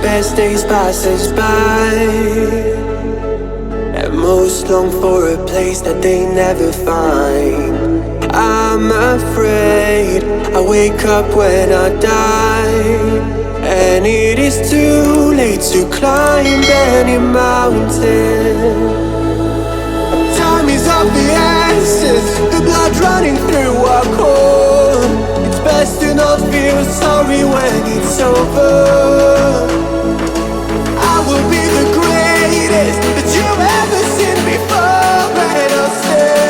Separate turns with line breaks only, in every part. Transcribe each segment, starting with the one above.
best days passes by, and most long for a place that they never find. I'm afraid I wake up when I die, and it is too late to climb any mountain. Time is of the essence, the blood running through our core. It's best to not feel sorry when it's over. I will be the greatest that you've ever seen before, and I'll stay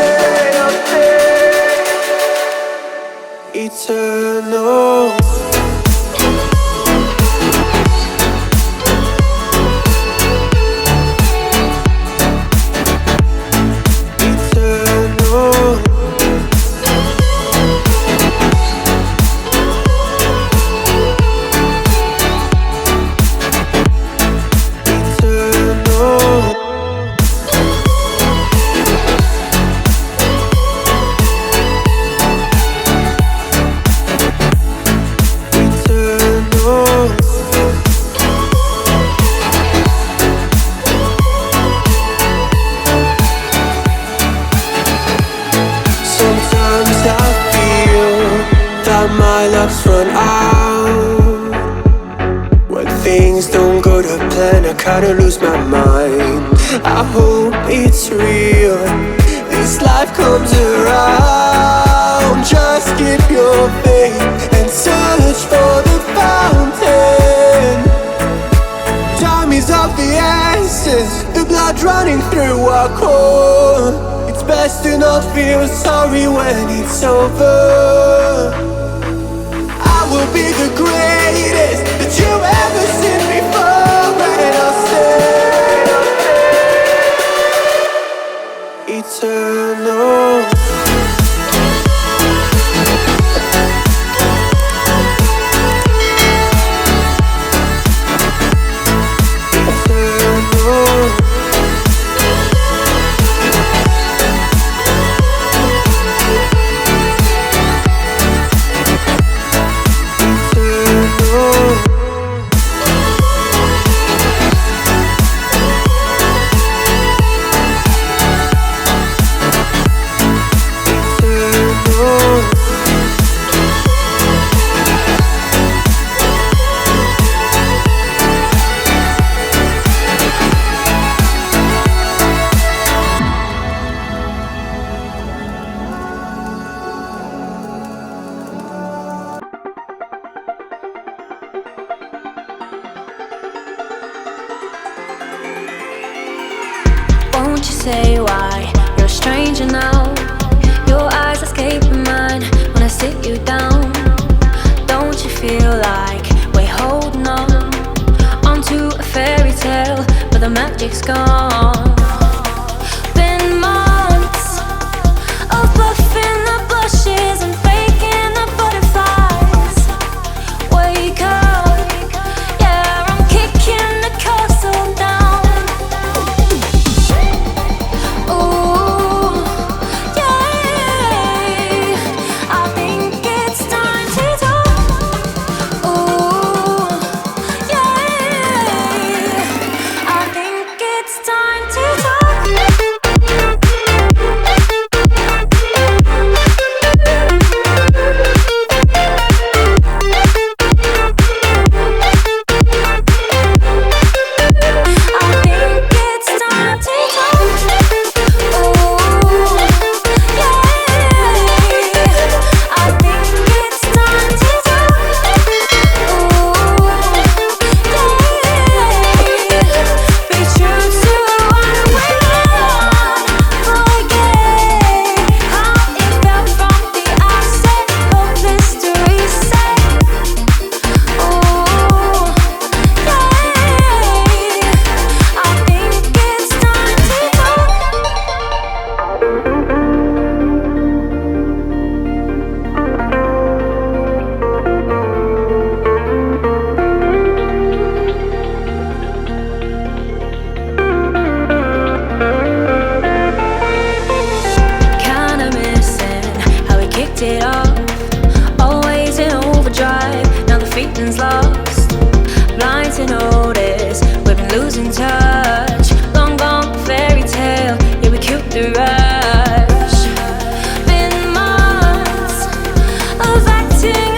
eternal. My luck's run out. When things don't go to plan, I kinda lose my mind. I hope it's real, this life comes around. Just keep your faith and search for the fountain. Time is of the essence, the blood running through our core. It's best to not feel sorry when it's over. I will be the greatest that you've ever seen before, and I'll stay eternal.
Won't you say why you're a stranger now? Your eyes escaping mine when I sit you down. Don't you feel like we're holding on onto a fairy tale, but the magic's gone? Been months of buffing the bushes and faking the butterflies. Wake up, yeah, I'm kicking the castle down.
Time to
feels acting